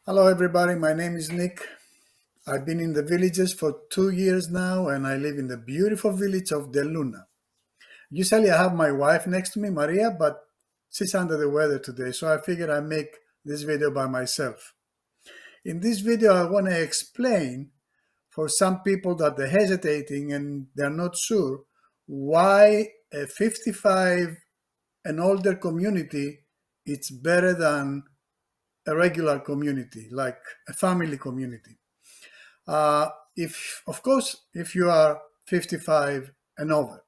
Hello, everybody. My name is Nick. I've been in the villages for 2 years now, and I live in the beautiful village of De Luna. Usually, I have my wife next to me, Maria, but she's under the weather today, so I figured I'd make this video by myself. In this video, I want to explain for some people that they're hesitating and they're not sure why a 55 and older community it's better than a regular community, like a family community. If of course if you are 55 and over,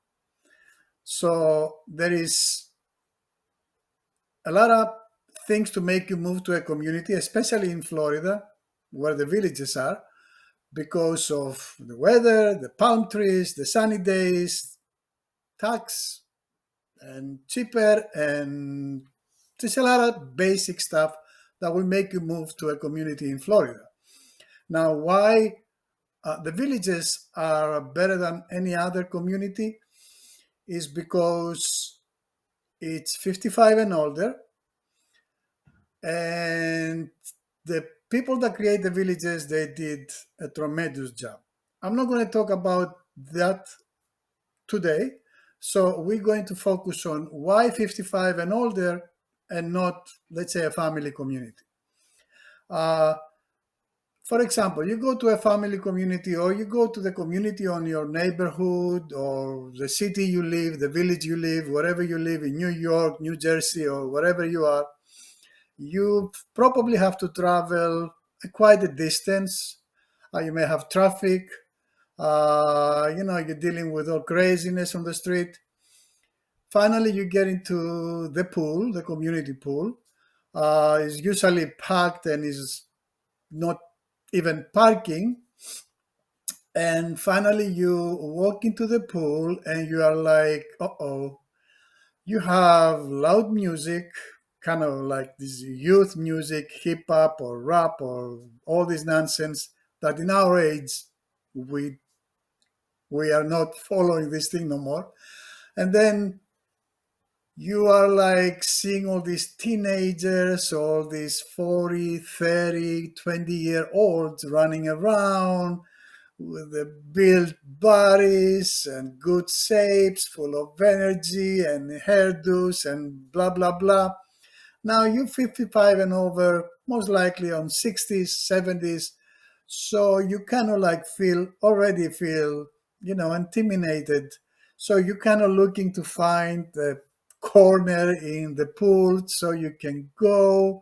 so there is a lot of things to make you move to a community, especially in Florida where the villages are, because of the weather, the palm trees, the sunny days, tax and cheaper, and there's a lot of basic stuff that will make you move to a community in Florida. Now, why the villages are better than any other community is because it's 55 and older, and the people that create the villages, they did a tremendous job. I'm not going to talk about that today, so we're going to focus on why 55 and older and not, let's say, a family community. uh, For example, you go to a family community or you go to the community on your neighborhood or the city you live, the village you live, wherever you live in New York, New Jersey, or wherever you are, you probably have to travel quite a distance. You may have traffic. You're dealing with all craziness on the street. Finally, you get into the pool, the community pool. It's usually packed and is not even parking. And finally, you walk into the pool and you are like, oh, you have loud music, kind of like this youth music, hip hop or rap or all this nonsense that in our age, we, we are not following this thing no more. And then you are like seeing all these teenagers, all these 40, 30, 20-year olds running around with the built bodies and good shapes, full of energy and hairdos and blah, blah, blah. Now you're 55 and over, most likely on 60s, 70s. So you kind of like already feel, intimidated. So you kind of looking to find the corner in the pool so you can go.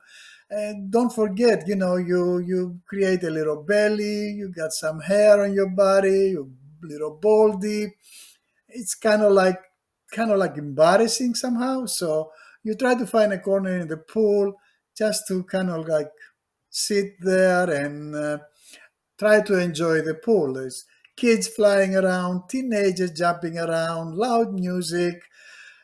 And don't forget, you create a little belly, you got some hair on your body, you little baldy. It's kind of like embarrassing somehow. So you try to find a corner in the pool just to kind of like sit there and try to enjoy the pool. There's kids flying around, teenagers jumping around, loud music,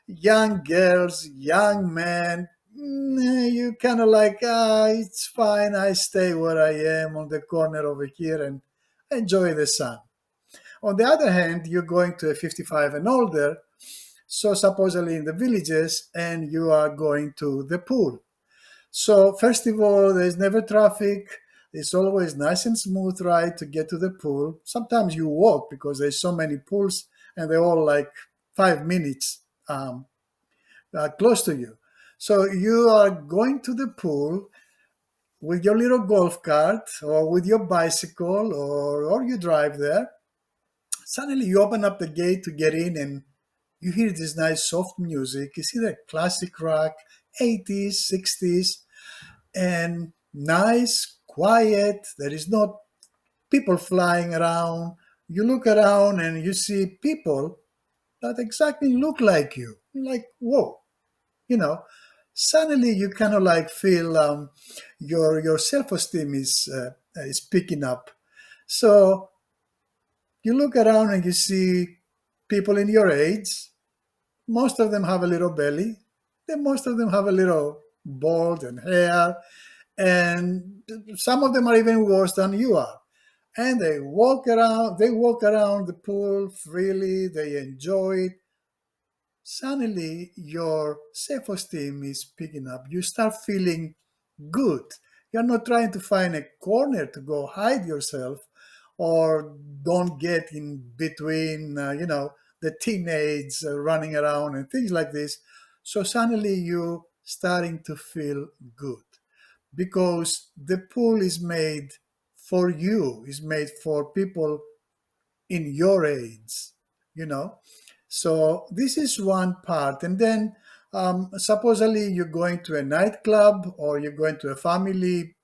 young girls, young men. You kind of like, it's fine. I stay where I am on the corner over here and enjoy the sun. On the other hand, you're going to a 55 and older, so supposedly in the villages, and you are going to the pool. So first of all, there's never traffic. It's always nice and smooth ride to get to the pool. Sometimes you walk because there's so many pools and they're all like 5 minutes close to you. So you are going to the pool with your little golf cart or with your bicycle or you drive there. Suddenly you open up the gate to get in and you hear this nice soft music. You see that classic rock, 80s, 60s, and nice, quiet. There is not people flying around. You look around and you see people that exactly look like you. You're like, whoa, you know. Suddenly, you kind of like feel your self esteem is picking up. So you look around and you see people in your age. Most of them have a little belly. Then most of them have a little bald and hair, and some of them are even worse than you are. And they walk around the pool freely, they enjoy it. Suddenly your self-esteem is picking up. You start feeling good. You're not trying to find a corner to go hide yourself or don't get in between, the teenage running around and things like this. So suddenly you starting to feel good because the pool is made for you, is made for people in your age, you know. So this is one part. And then supposedly you're going to a nightclub or you're going to a family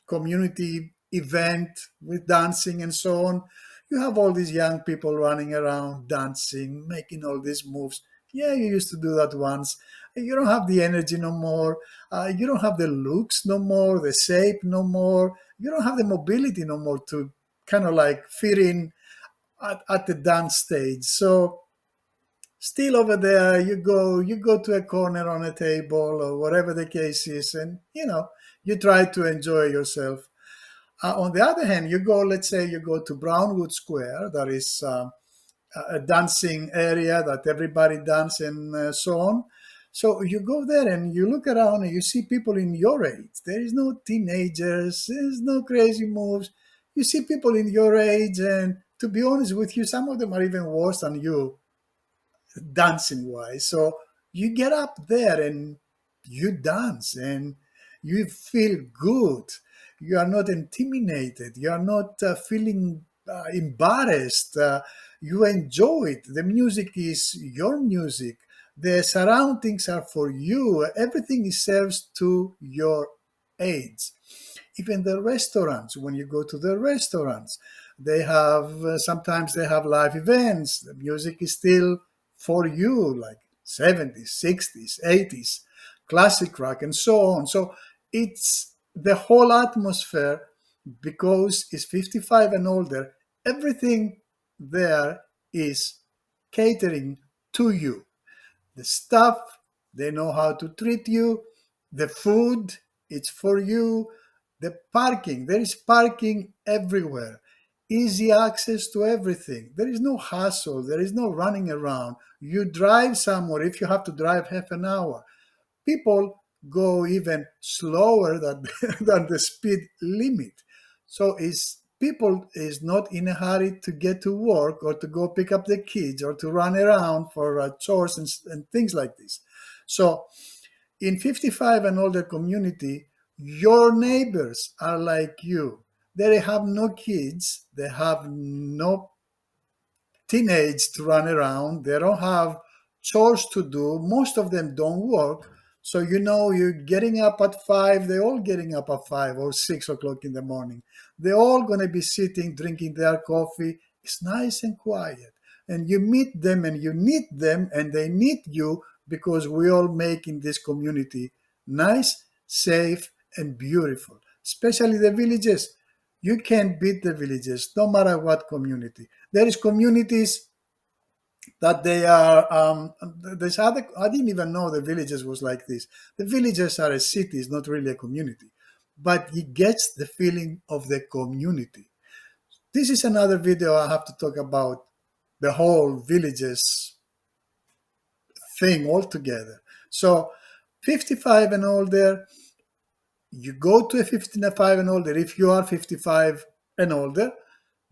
community event with dancing and so on. You have all these young people running around, dancing, making all these moves. Yeah, you used to do that once. You don't have the energy no more. You don't have the looks no more, the shape no more. You don't have the mobility no more to kind of like fit in at the dance stage. So still over there, you go to a corner on a table or whatever the case is, and you try to enjoy yourself. On the other hand, let's say you go to Brownwood Square, that is a dancing area that everybody dance and so on. So you go there and you look around and you see people in your age. There is no teenagers, there's no crazy moves. You see people in your age, and to be honest with you, some of them are even worse than you dancing wise. So you get up there and you dance and you feel good. You are not intimidated. You are not feeling embarrassed. You enjoy it. The music is your music. The surroundings are for you. Everything is serves to your age. Even the restaurants, when you go to the restaurants, they have sometimes they have live events. The music is still for you, like 70s, 60s, 80s, classic rock, and so on. So it's the whole atmosphere because it's 55 and older. Everything there is catering to you. The stuff, they know how to treat you. The food, it's for you. The parking, there is parking everywhere. Easy access to everything. There is no hassle. There is no running around. You drive somewhere if you have to drive half an hour. People go even slower than, than the speed limit. So is people is not in a hurry to get to work or to go pick up the kids or to run around for chores and things like this. So in 55 and older community, your neighbors are like you. They have no kids. They have no teenage to run around. They don't have chores to do. Most of them don't work. So you're getting up at 5. They're all getting up at 5 or 6 o'clock in the morning. They're all going to be sitting, drinking their coffee. It's nice and quiet. And you meet them and you need them and they need you because we all make in this community nice, safe, and beautiful. Especially the villages. You can't beat the villages, no matter what community. There is communities that they are. There's other. I didn't even know the villages was like this. The villages are a city, it's not really a community, but it gets the feeling of the community. This is another video I have to talk about the whole villages thing altogether. So, 55 and older, you go to a 55 and older if you are 55 and older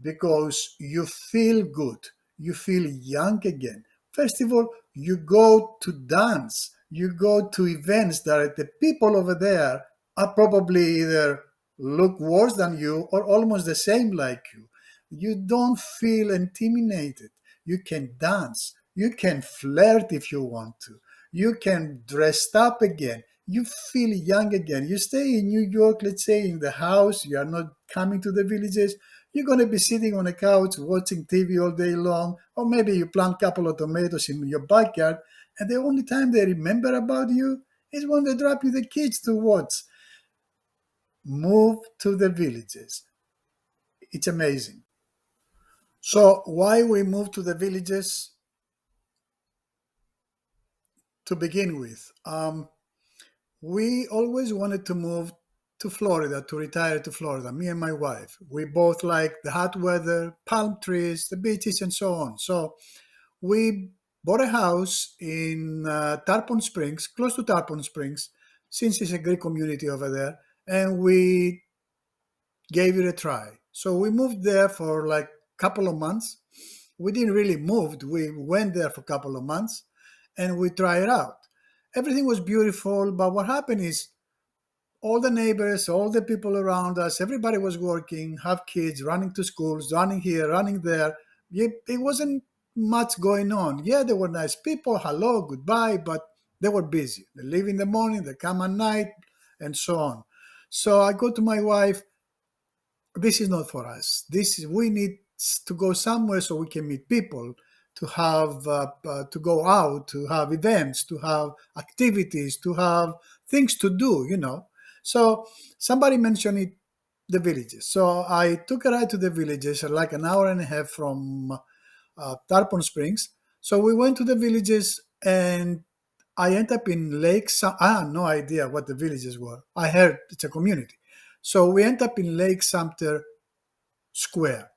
because you feel good, you feel young again. First of all, you go to dance, you go to events that the people over there are probably either look worse than you or almost the same like you. You don't feel intimidated. You can dance, you can flirt if you want to, you can dress up again, you feel young again. You stay in New York, let's say in the house, you are not coming to the villages, you're going to be sitting on a couch watching TV all day long, or maybe you plant a couple of tomatoes in your backyard, and the only time they remember about you is when they drop you the kids to watch. Move to the villages. It's amazing. So why we move to the villages to begin with? We always wanted to move to Florida, to retire to Florida, me and my wife. We both like the hot weather, palm trees, the beaches, and so on. So we bought a house in Tarpon Springs, close to Tarpon Springs, since it's a great community over there. and we gave it a try. So we moved there for like a couple of months. We didn't really move. We went there for a couple of months and we tried it out. Everything was beautiful, but what happened is all the neighbors, all the people around us, everybody was working, have kids, running to schools, running here, running there. It wasn't much going on. Yeah, there were nice people, hello, goodbye, but they were busy. They leave in the morning, they come at night, and so on. So I go to my wife, this is not for us. This is we need to go somewhere so we can meet people, to have to go out, to have events, to have activities, to have things to do. So somebody mentioned it, the villages. So I took a ride to the villages, like an hour and a half from Tarpon Springs. So we went to the villages and I ended up in Lake. I had no idea what the villages were. I heard it's a community. So we ended up in Lake Sumter Square.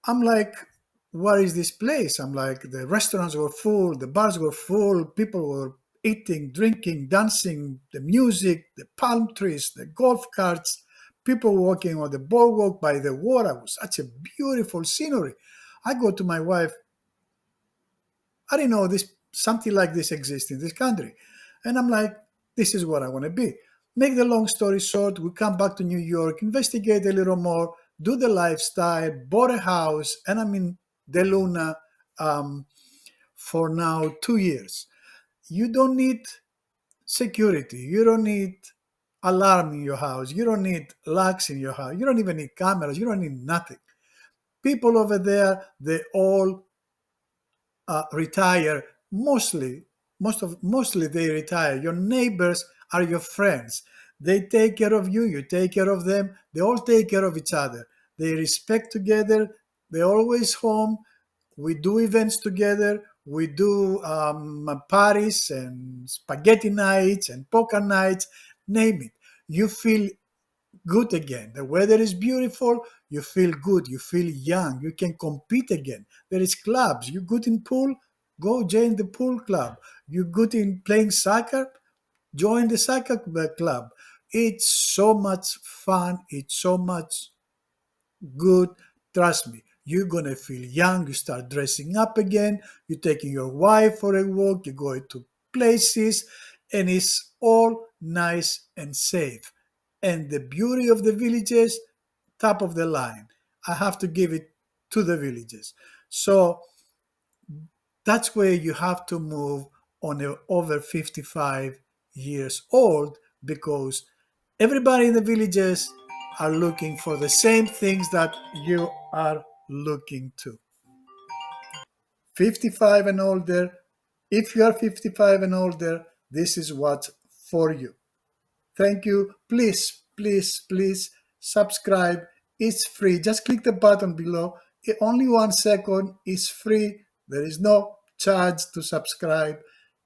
I'm like, what is this place? I'm like, the restaurants were full, the bars were full, people were eating, drinking, dancing, the music, the palm trees, the golf carts, people walking on the boardwalk by the water. It was such a beautiful scenery. I go to my wife, I didn't know this something like this exists in this country. And I'm like, this is what I want to be. Make the long story short, we come back to New York, investigate a little more, do the lifestyle, bought a house, and I'm in De Luna for now 2 years. You don't need security. You don't need alarm in your house. You don't need locks in your house. You don't even need cameras. You don't need nothing. People over there, they all retire. Mostly they retire. Your neighbors are your friends. They take care of you, you take care of them. They all take care of each other. They respect together. They're always home. We do events together. We do parties and spaghetti nights and poker nights, name it. You feel good again. The weather is beautiful. You feel good. You feel young. You can compete again. There is clubs. You good in pool? Go join the pool club. You good in playing soccer? Join the soccer club. It's so much fun. It's so much good. Trust me. You're gonna feel young. You start dressing up again. You're taking your wife for a walk. You're going to places, and it's all nice and safe. And the beauty of the villages, top of the line. I have to give it to the villages. So that's where you have to move on a over 55 years old, because everybody in the villages are looking for the same things that you are looking to. 55 and older. If you are 55 and older, this is what's for you. Thank you. Please, please, please subscribe. It's free. Just click the button below. Only 1 second is free. There is no charge to subscribe.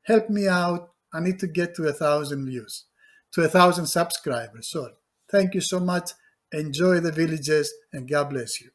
Help me out. I need to get to 1,000 views, to 1,000 subscribers. Sorry. Thank you so much. Enjoy the villages and God bless you.